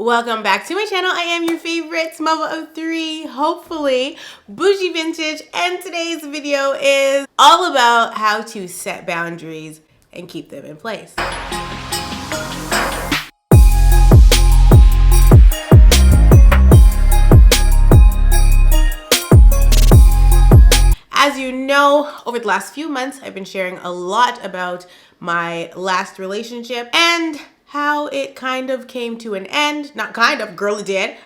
Welcome back to my channel. I am your favorite Smova03, hopefully Bougie Vintage, and today's video is all about how to set boundaries and keep them in place. As you know, over the last few months, I've been sharing a lot about my last relationship and how it kind of came to an end. Not kind of, girl, it did.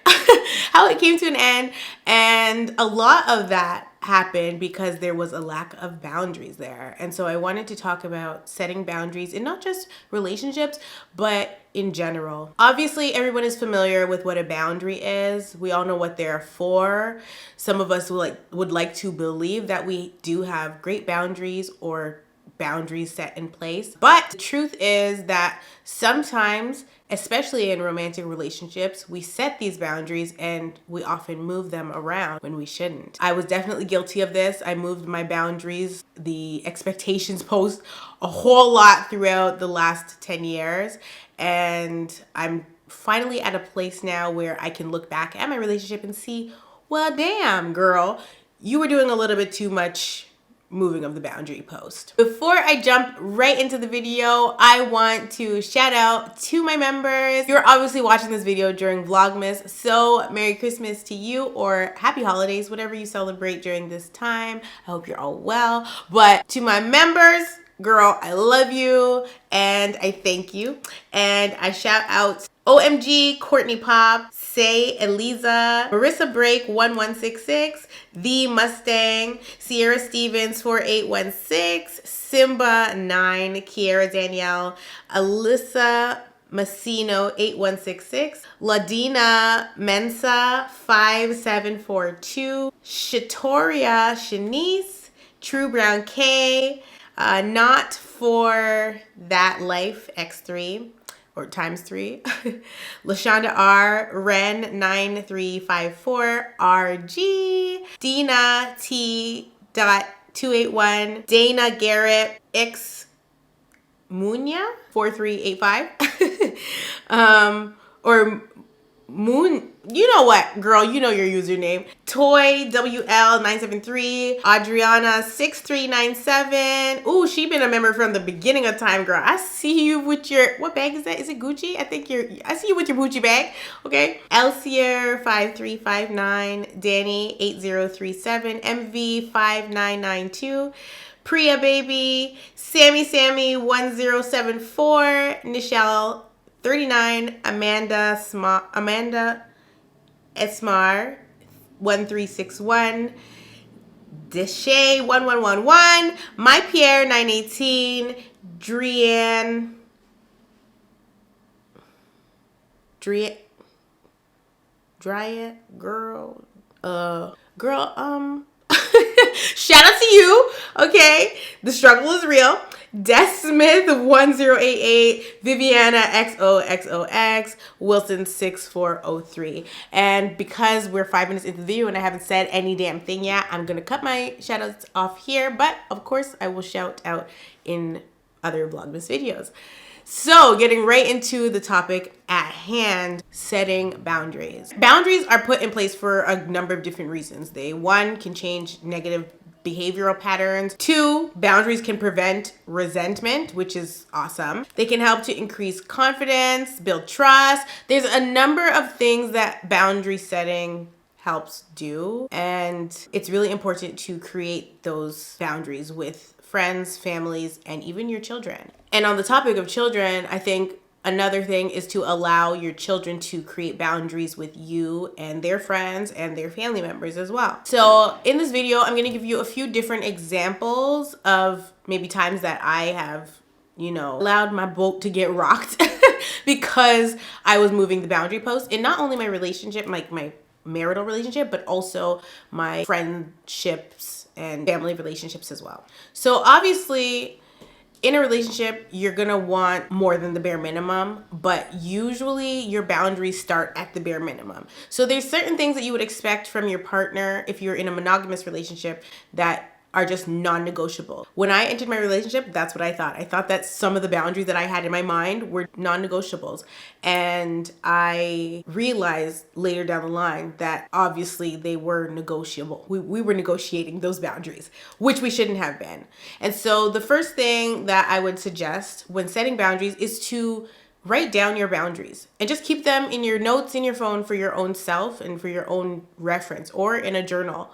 How it came to an end. And a lot of that happened because there was a lack of boundaries there. And so I wanted to talk about setting boundaries in not just relationships, but in general. Obviously, everyone is familiar with what a boundary is. We all know what they're for. Some of us would like to believe that we do have great boundaries or boundaries set in place. But the truth is that sometimes, especially in romantic relationships, we set these boundaries and we often move them around when we shouldn't. I was definitely guilty of this. I moved my boundaries, the expectations post, a whole lot throughout the last 10 years. And I'm finally at a place now where I can look back at my relationship and see, well, damn, girl, you were doing a little bit too much moving of the boundary post. Before I jump right into the video, I want to shout out to my members. You're obviously watching this video during Vlogmas, so Merry Christmas to you, or Happy Holidays, whatever you celebrate during this time. I hope you're all well. But to my members, girl, I love you and I thank you. And I shout out OMG, Courtney Pop, Say, Eliza, Marissa Break 1166, The Mustang, Sierra Stevens 4816, Simba 9, Kiera Danielle, Alyssa Massino 8166, Ladina Mensa 5742, Shatoria Shanice, True Brown K, Not For That Life X3 or times 3, Lashonda R, Ren 9354, RG, Dina T. 281, Dana Garrett X Munya 4385, or Moon, you know what, girl, you know your username. Toy WL973, Adriana 6397. Ooh, she been a member from the beginning of time, girl. I see you with your, what bag is that? Is it Gucci? I see you with your Gucci bag. Okay. Elsier 5359, Danny 8037, MV 5992. Priya Baby, Sammy 1074, Nichelle 39, Amanda Esmar 1361, Deshay 1111, My Pierre 918, Drian girl, shout out to you, okay? The struggle is real. Des Smith 1088, Viviana XOXOX, Wilson 6403. And because we're 5 minutes into the video and I haven't said any damn thing yet, I'm gonna cut my shout outs off here, but of course I will shout out in other Vlogmas videos. So getting right into the topic at hand, setting boundaries. Boundaries are put in place for a number of different reasons. They, one, can change negative behavioral patterns. 2, boundaries can prevent resentment, which is awesome. They can help to increase confidence, build trust. There's a number of things that boundary setting helps do, and it's really important to create those boundaries with friends, families, and even your children. And on the topic of children, I think another thing is to allow your children to create boundaries with you and their friends and their family members as well. So in this video, I'm gonna give you a few different examples of maybe times that I have, allowed my boat to get rocked because I was moving the boundary post in not only my relationship, like my marital relationship, but also my friendships and family relationships as well. So obviously, in a relationship, you're gonna want more than the bare minimum, but usually your boundaries start at the bare minimum. So there's certain things that you would expect from your partner if you're in a monogamous relationship that are just non-negotiable. When I entered my relationship, that's what I thought. I thought that some of the boundaries that I had in my mind were non-negotiables. And I realized later down the line that obviously they were negotiable. We were negotiating those boundaries, which we shouldn't have been. And so the first thing that I would suggest when setting boundaries is to write down your boundaries and just keep them in your notes in your phone for your own self and for your own reference, or in a journal.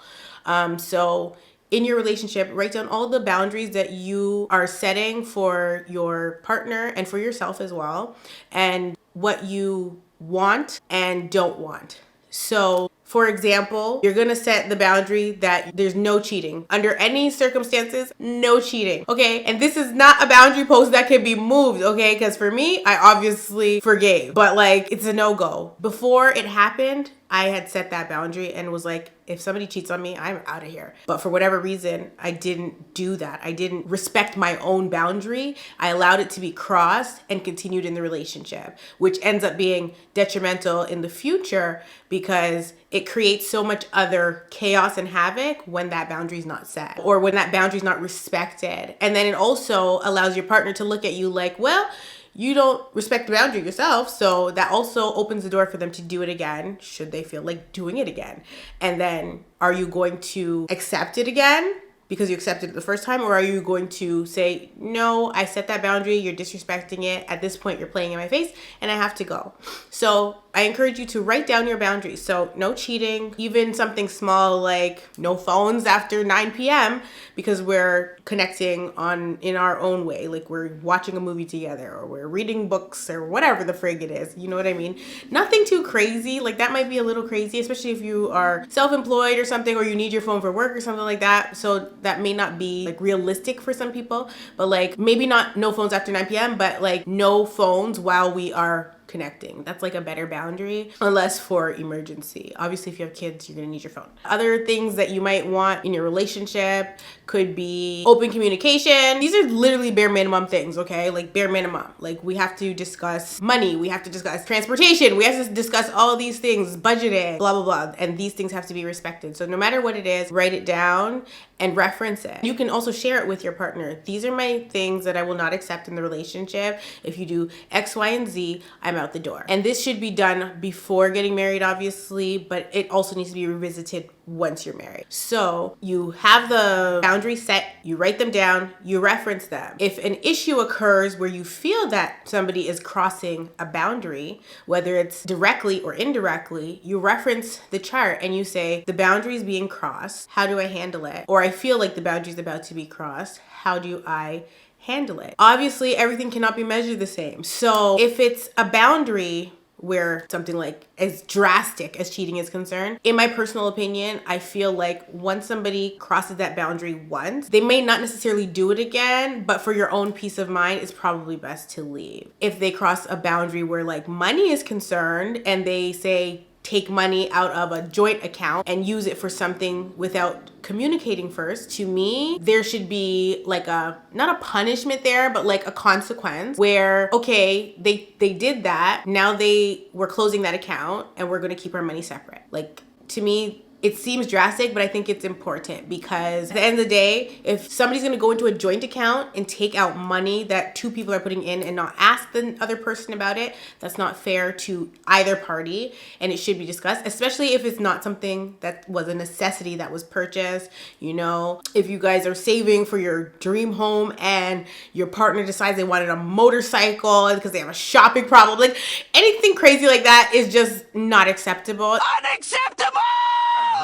So in your relationship, write down all the boundaries that you are setting for your partner and for yourself as well, and what you want and don't want. So for example, you're gonna set the boundary that there's no cheating. Under any circumstances, no cheating, okay? And this is not a boundary post that can be moved, okay? Because for me, I obviously forgave, but like, it's a no-go. Before it happened, I had set that boundary and was like, if somebody cheats on me, I'm out of here. But for whatever reason, I didn't do that. I didn't respect my own boundary. I allowed it to be crossed and continued in the relationship, which ends up being detrimental in the future because it creates so much other chaos and havoc when that boundary is not set, or when that boundary is not respected. And then it also allows your partner to look at you like, well, you don't respect the boundary yourself. So that also opens the door for them to do it again, should they feel like doing it again. And then are you going to accept it again because you accepted it the first time? Or are you going to say, no, I set that boundary, you're disrespecting it. At this point, you're playing in my face and I have to go. So I encourage you to write down your boundaries. So no cheating, even something small like no phones after 9 p.m. because we're connecting in our own way. Like we're watching a movie together or we're reading books or whatever the frig it is. You know what I mean? Nothing too crazy. Like that might be a little crazy, especially if you are self-employed or something, or you need your phone for work or something like that. So that may not be like realistic for some people, but like maybe not no phones after 9 p.m., but like no phones while we are connecting. That's like a better boundary, unless for emergency. Obviously, if you have kids, you're gonna need your phone. Other things that you might want in your relationship could be open communication. These are literally bare minimum things, okay? Like bare minimum. Like we have to discuss money, we have to discuss transportation, we have to discuss all these things, budgeting, blah, blah, blah. And these things have to be respected. So no matter what it is, write it down and reference it. You can also share it with your partner. These are my things that I will not accept in the relationship. If you do X, Y, and Z, I'm out the door. And this should be done before getting married, obviously, but it also needs to be revisited once you're married. So you have the boundaries set, you write them down, you reference them. If an issue occurs where you feel that somebody is crossing a boundary, whether it's directly or indirectly, you reference the chart and you say, the boundary is being crossed, how do I handle it? Or I feel like the boundary is about to be crossed, how do I handle it? Obviously, everything cannot be measured the same. So if it's a boundary where something like as drastic as cheating is concerned, in my personal opinion, I feel like once somebody crosses that boundary once, they may not necessarily do it again, but for your own peace of mind, it's probably best to leave. If they cross a boundary where like money is concerned and they say, take money out of a joint account and use it for something without communicating first, to me, there should be like not a punishment there, but like a consequence where, okay, they did that. Now we're closing that account and we're going to keep our money separate. Like to me, it seems drastic, but I think it's important because at the end of the day, if somebody's gonna go into a joint account and take out money that two people are putting in and not ask the other person about it, that's not fair to either party, and it should be discussed, especially if it's not something that was a necessity that was purchased. You know, if you guys are saving for your dream home and your partner decides they wanted a motorcycle because they have a shopping problem, like anything crazy like that is just not acceptable. Unacceptable!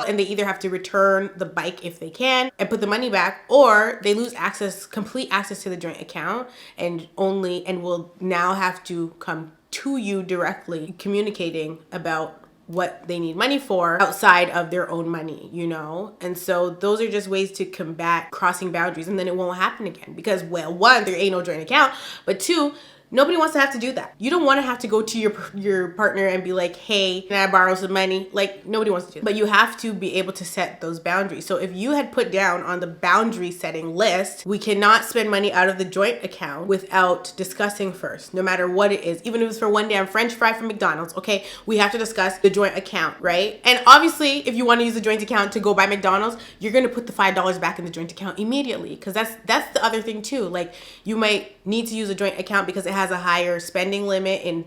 And they either have to return the bike if they can and put the money back, or they lose complete access to the joint account and will now have to come to you directly communicating about what they need money for outside of their own money, you know? And so those are just ways to combat crossing boundaries, and then it won't happen again because, well, one, there ain't no joint account, but two, Nobody wants to have to do that. You don't want to have to go to your partner and be like, hey, can I borrow some money? Like, nobody wants to do that. But you have to be able to set those boundaries. So if you had put down on the boundary setting list, we cannot spend money out of the joint account without discussing first, no matter what it is. Even if it's for one damn French fry from McDonald's, okay? We have to discuss the joint account, right? And obviously, if you want to use the joint account to go buy McDonald's, you're going to put the $5 back in the joint account immediately. Because that's the other thing too. Like, you might need to use a joint account because it has a higher spending limit in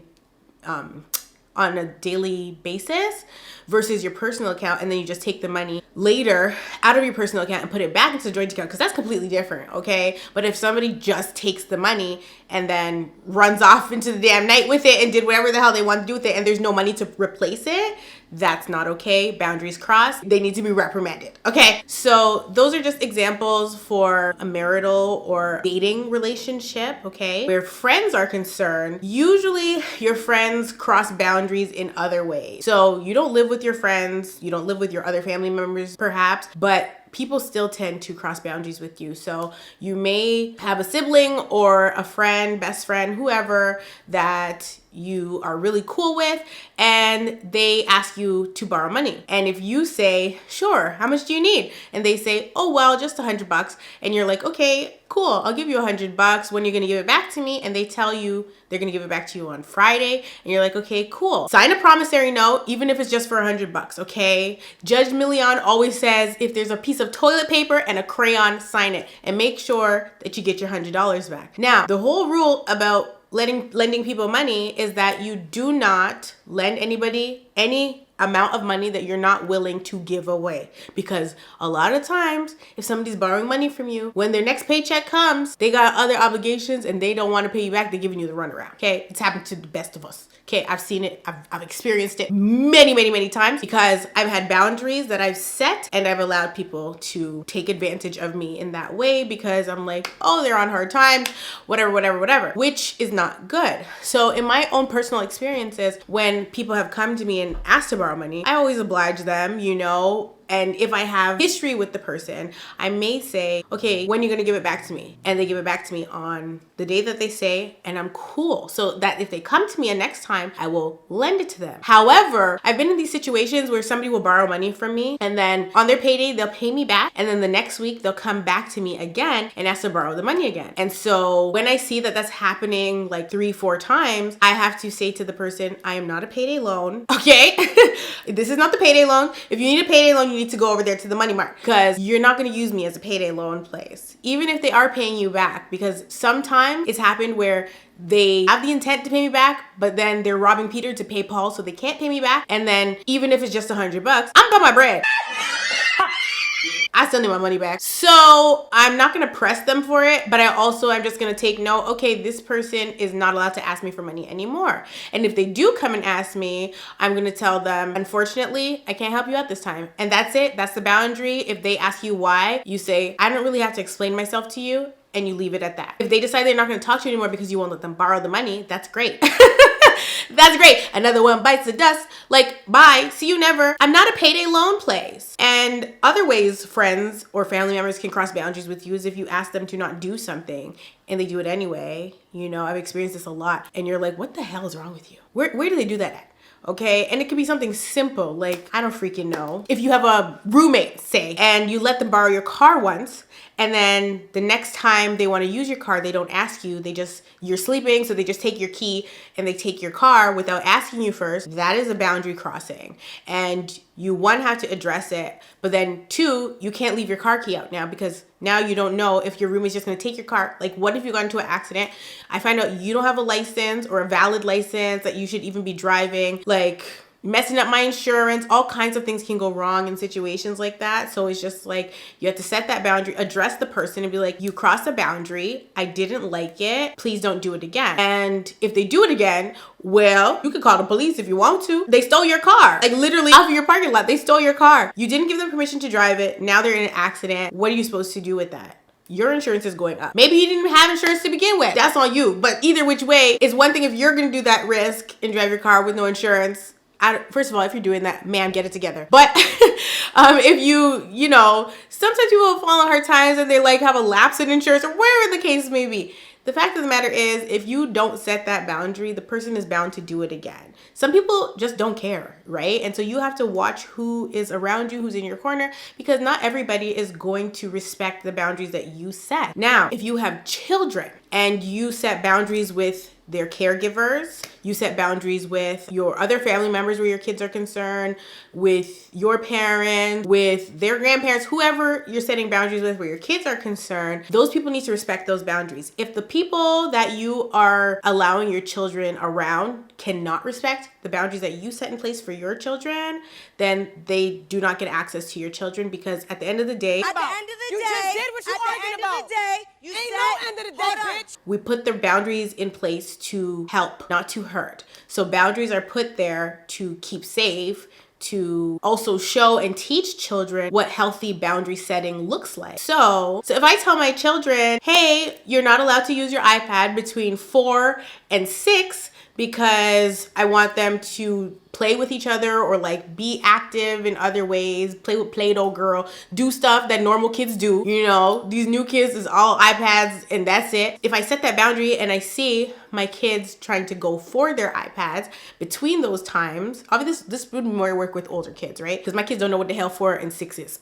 on a daily basis versus your personal account, and then you just take the money later out of your personal account and put it back into the joint account, because that's completely different, okay? But if somebody just takes the money and then runs off into the damn night with it and did whatever the hell they want to do with it, and there's no money to replace it, that's not okay. Boundaries crossed. They need to be reprimanded, okay? So those are just examples for a marital or dating relationship, okay? Where friends are concerned, usually your friends cross boundaries in other ways. So you don't live with your friends, you don't live with your other family members perhaps, but people still tend to cross boundaries with you. So you may have a sibling or a friend, best friend, whoever that you are really cool with, and they ask you to borrow money. And if you say, sure, how much do you need? And they say, oh, well, just $100. And you're like, okay, cool, I'll give you $100. When you're gonna give it back to me? And they tell you they're gonna give it back to you on Friday. And you're like, okay, cool. Sign a promissory note, even if it's just for $100, okay? Judge Million always says, if there's a piece of toilet paper and a crayon, sign it. And make sure that you get your $100 back. Now, the whole rule about lending people money is that you do not lend anybody any amount of money that you're not willing to give away. Because a lot of times, if somebody's borrowing money from you, when their next paycheck comes, they got other obligations and they don't want to pay you back. They're giving you the runaround, okay? It's happened to the best of us. Okay, I've seen it. I've experienced it many times, because I've had boundaries that I've set and I've allowed people to take advantage of me in that way, because I'm like, oh, they're on hard times, whatever, which is not good. So in my own personal experiences, when people have come to me and asked to borrow money, I always oblige them, you know. And if I have history with the person, I may say, okay, when are you gonna give it back to me? And they give it back to me on the day that they say, and I'm cool. So that if they come to me next time, I will lend it to them. However, I've been in these situations where somebody will borrow money from me, and then on their payday, they'll pay me back. And then the next week, they'll come back to me again and ask to borrow the money again. And so when I see that that's happening like 3-4 times, I have to say to the person, I am not a payday loan, okay? This is not the payday loan. If you need a payday loan, you need to go over there to the money market, because you're not going to use me as a payday loan place, even if they are paying you back. Because sometimes it's happened where they have the intent to pay me back, but then they're robbing Peter to pay Paul, so they can't pay me back. And then even if it's just $100, I'm got my bread. I still need my money back. So I'm not gonna press them for it, but I'm just gonna take note, okay, this person is not allowed to ask me for money anymore. And if they do come and ask me, I'm gonna tell them, unfortunately, I can't help you out this time. And that's it, that's the boundary. If they ask you why, you say, I don't really have to explain myself to you, and you leave it at that. If they decide they're not gonna talk to you anymore because you won't let them borrow the money, that's great. That's great. Another one bites the dust. Like, bye, see you never. I'm not a payday loan place. And other ways friends or family members can cross boundaries with you is if you ask them to not do something and they do it anyway. You know, I've experienced this a lot. And you're like, what the hell is wrong with you? Where do they do that at? Okay, and it could be something simple, like, I don't freaking know. If you have a roommate, say, and you let them borrow your car once, and then the next time they want to use your car, they don't ask you, you're sleeping, so they just take your key and they take your car without asking you first. That is a boundary crossing. And you, one, have to address it, but then two, you can't leave your car key out now, because now you don't know if your roommate's just gonna take your car. Like, what if you got into an accident? I find out you don't have a license or a valid license that you should even be driving. Like, messing up my insurance, all kinds of things can go wrong in situations like that. So it's just like, you have to set that boundary, address the person and be like, you crossed a boundary. I didn't like it. Please don't do it again. And if they do it again, well, you could call the police if you want to. They stole your car, like literally off of your parking lot. They stole your car. You didn't give them permission to drive it. Now they're in an accident. What are you supposed to do with that? Your insurance is going up. Maybe you didn't even have insurance to begin with. That's on you. But either which way, it's one thing if you're gonna do that risk and drive your car with no insurance. First of all, if you're doing that, ma'am, get it together. But if you know, sometimes people fall on hard times and they like have a lapse in insurance or wherever the case may be. The fact of the matter is, if you don't set that boundary, the person is bound to do it again. Some people just don't care, right? And so you have to watch who is around you, who's in your corner, because not everybody is going to respect the boundaries that you set. Now, if you have children and you set boundaries with their caregivers, you set boundaries with your other family members where your kids are concerned, with your parents, with their grandparents, whoever you're setting boundaries with where your kids are concerned, those people need to respect those boundaries. If the people that you are allowing your children around cannot respect the boundaries that you set in place for your children, then they do not get access to your children, because at the end of the day, At the end of the day, just did what you arguing about. You ain't no end of the day, bitch. We put the boundaries in place to help, not to hurt. So boundaries are put there to keep safe, to also show and teach children what healthy boundary setting looks like. So if I tell my children, hey, you're not allowed to use your iPad between 4 and 6 because I want them to play with each other or like be active in other ways, play with Play-Doh girl, do stuff that normal kids do. You know, these new kids is all iPads and that's it. If I set that boundary and I see my kids trying to go for their iPads between those times, obviously this would more work with older kids, right? Because my kids don't know what the hell 4 and 6 is.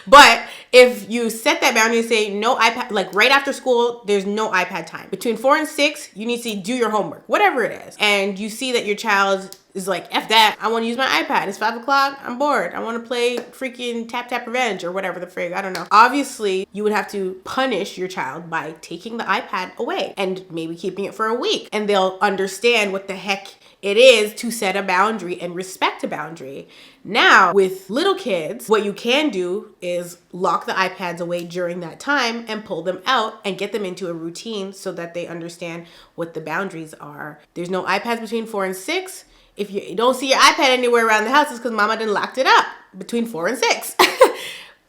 But if you set that boundary and say no iPad, like right after school, there's no iPad time. Between 4 and 6, you need to do your homework, whatever it is. And you see that your child is like, F that, I want to use my iPad. It's 5 o'clock, I'm bored. I want to play freaking Tap Tap Revenge or whatever the frig, I don't know. Obviously, you would have to punish your child by taking the iPad away and maybe keeping it for a week. And they'll understand what the heck it is to set a boundary and respect a boundary. Now, with little kids, what you can do is lock the iPads away during that time and pull them out and get them into a routine so that they understand what the boundaries are. There's no iPads between 4 and 6. If you don't see your iPad anywhere around the house, it's because mama done locked it up between 4 and 6.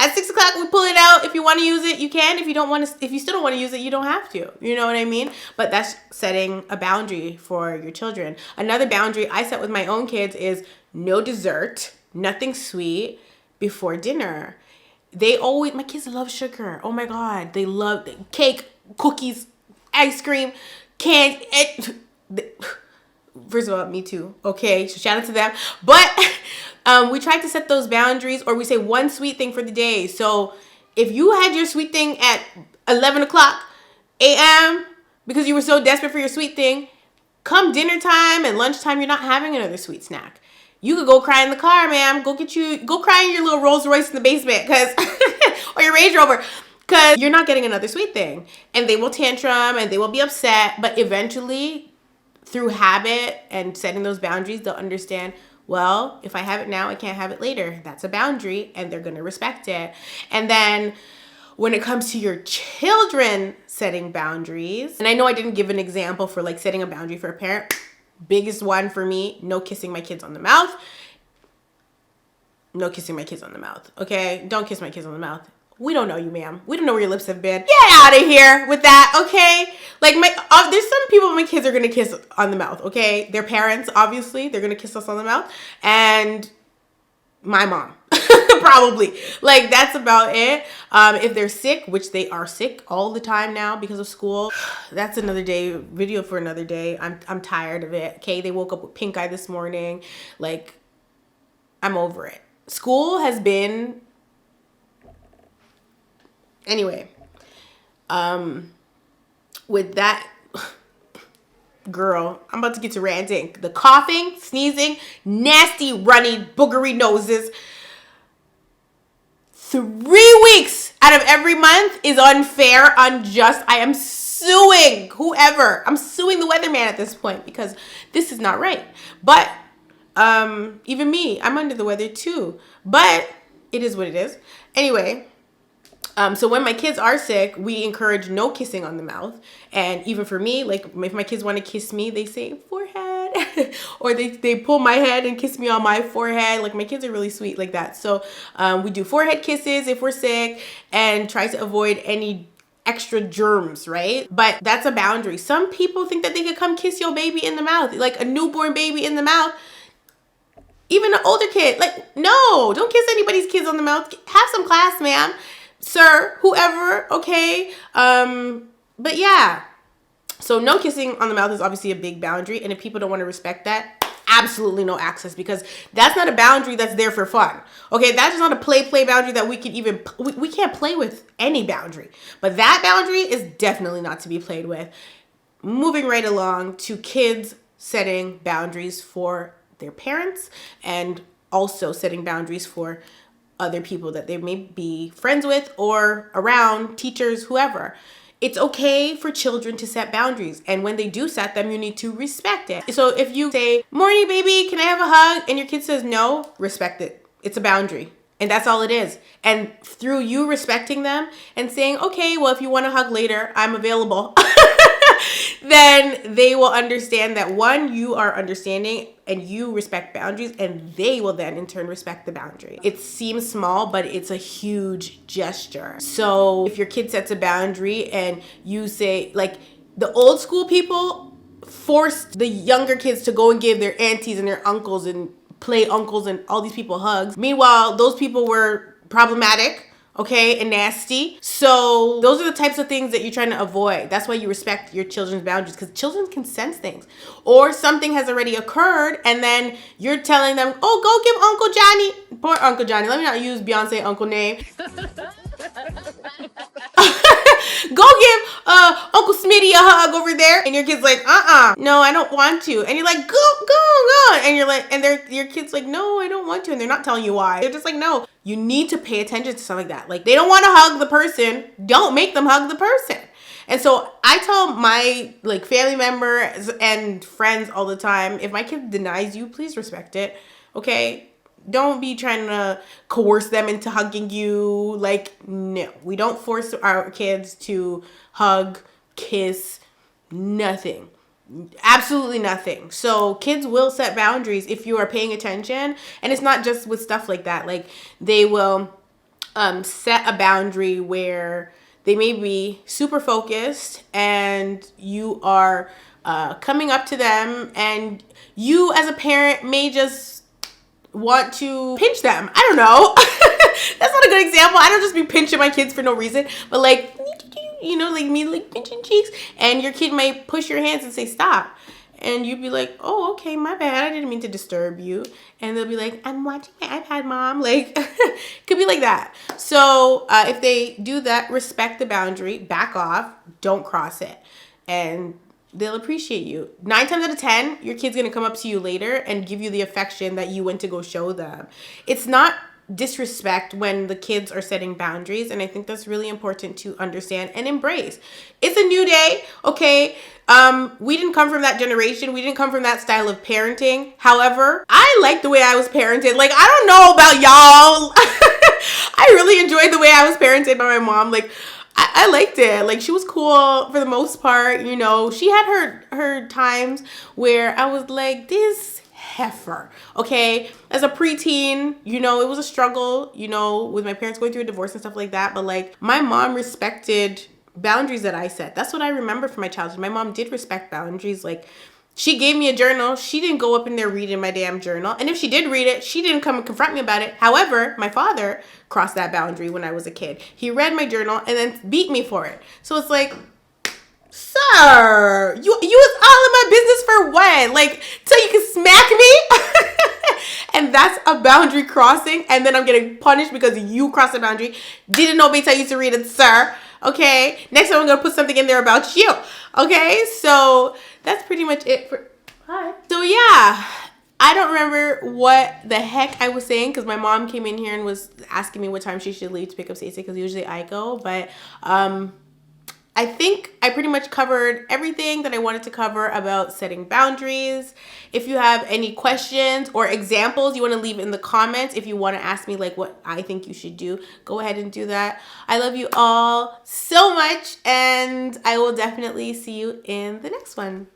At 6 o'clock, we pull it out. If you want to use it, you can. If you don't want to, if you still don't want to use it, you don't have to. You know what I mean? But that's setting a boundary for your children. Another boundary I set with my own kids is no dessert, nothing sweet before dinner. My kids love sugar. Oh my God. They love cake, cookies, ice cream, candy. First of all, me too. Okay, so shout out to them. But we try to set those boundaries, or we say one sweet thing for the day. So if you had your sweet thing at 11 o'clock a.m. because you were so desperate for your sweet thing, come dinner time and lunchtime, you're not having another sweet snack. You could go cry in the car, ma'am. Go cry in your little Rolls Royce in the basement, or your Range Rover, because you're not getting another sweet thing. And they will tantrum and they will be upset, but eventually, through habit and setting those boundaries, they'll understand, well, if I have it now, I can't have it later. That's a boundary, and they're going to respect it. And then when it comes to your children setting boundaries, and I know I didn't give an example for like setting a boundary for a parent. Biggest one for me, no kissing my kids on the mouth. No kissing my kids on the mouth, okay? Don't kiss my kids on the mouth. We don't know you, ma'am. We don't know where your lips have been. Get out of here with that, okay? Like, there's some people my kids are gonna kiss on the mouth, okay? Their parents, obviously, they're gonna kiss us on the mouth. And my mom, probably. Like, that's about it. If they're sick, which they are sick all the time now because of school, that's another day, video for another day. I'm tired of it, okay? They woke up with pink eye this morning. Like, I'm over it. School has been... Anyway, with that, girl, I'm about to get to ranting. The coughing, sneezing, nasty, runny, boogery noses. 3 weeks out of every month is unfair, unjust. I am suing whoever. I'm suing the weatherman at this point because this is not right. But even me, I'm under the weather too. But it is what it is. Anyway. So when my kids are sick, we encourage no kissing on the mouth. And even for me, like if my kids want to kiss me, they say forehead or they pull my head and kiss me on my forehead. Like my kids are really sweet like that. So we do forehead kisses if we're sick and try to avoid any extra germs, right? But that's a boundary. Some people think that they could come kiss your baby in the mouth, like a newborn baby in the mouth. Even an older kid, like, no, don't kiss anybody's kids on the mouth. Have some class, ma'am. Sir, whoever, okay? But yeah, So no kissing on the mouth is obviously a big boundary. And if people don't want to respect that, absolutely no access, because that's not a boundary that's there for fun. Okay, that's just not a play boundary that we can even, we can't play with any boundary. But that boundary is definitely not to be played with. Moving right along to kids setting boundaries for their parents and also setting boundaries for other people that they may be friends with or around, teachers, whoever. It's okay for children to set boundaries. And when they do set them, you need to respect it. So if you say, "Morning, baby, can I have a hug?" and your kid says no, respect it. It's a boundary. And that's all it is. And through you respecting them and saying, "Okay, well, if you want to hug later, I'm available," then they will understand that, one, you are understanding and you respect boundaries, and they will then in turn respect the boundary. It seems small, but it's a huge gesture. So if your kid sets a boundary and you say, like, the old school people forced the younger kids to go and give their aunties and their uncles and play uncles and all these people hugs. Meanwhile, those people were problematic, okay, and nasty. So those are the types of things that you're trying to avoid. That's why you respect your children's boundaries, because children can sense things. Or something has already occurred and then you're telling them, "Oh, go give Uncle Johnny," poor Uncle Johnny, let me not use Beyonce uncle name. "Go give Uncle Smitty a hug over there," and your kid's like, "No, I don't want to," and you're like, go," and you're like, and your kid's like, "No, I don't want to," and they're not telling you why. They're just like, no. You need to pay attention to stuff like that. Like, they don't want to hug the person, don't make them hug the person. And so I tell my like family members and friends all the time, if my kid denies you, please respect it. Okay? Don't be trying to coerce them into hugging you. Like, no, we don't force our kids to hug, kiss, nothing. Absolutely nothing. So kids will set boundaries if you are paying attention. And it's not just with stuff like that. Like, they will set a boundary where they may be super focused and you are coming up to them, and you as a parent may just want to pinch them. I don't know. That's not a good example. I don't just be pinching my kids for no reason, but like, you know, like me, like pinching cheeks, and your kid might push your hands and say stop, and you'd be like, "Oh, okay, my bad, I didn't mean to disturb you," and they'll be like, "I'm watching my iPad, mom." Like, could be like that. So if they do that, respect the boundary, back off, don't cross it, and they'll appreciate you. 9 times out of 10, your kid's gonna come up to you later and give you the affection that you went to go show them. It's not disrespect when the kids are setting boundaries, and I think that's really important to understand and embrace. It's a new day, okay? We didn't come from that generation. We didn't come from that style of parenting. However, I like the way I was parented. Like, I don't know about y'all. I really enjoyed the way I was parented by my mom. Like, I liked it. Like, she was cool for the most part. You know, she had her times where I was like, this heifer, okay? As a preteen, you know, it was a struggle, you know, with my parents going through a divorce and stuff like that. But like, my mom respected boundaries that I set. That's what I remember from my childhood. My mom did respect boundaries. Like, she gave me a journal. She didn't go up in there reading my damn journal. And if she did read it, she didn't come and confront me about it. However, my father crossed that boundary when I was a kid. He read my journal and then beat me for it. So it's like, sir, you was all in my business for what? Like, till you can smack me? And that's a boundary crossing. And then I'm getting punished because you crossed the boundary. Didn't know me till you used to read it, sir. Okay, next time I'm gonna put something in there about you. Okay, so that's pretty much it for. Hi. So yeah, I don't remember what the heck I was saying because my mom came in here and was asking me what time she should leave to pick up Stacey, because usually I go. But I think I pretty much covered everything that I wanted to cover about setting boundaries. If you have any questions or examples you want to leave in the comments, if you want to ask me like what I think you should do, go ahead and do that. I love you all so much, and I will definitely see you in the next one.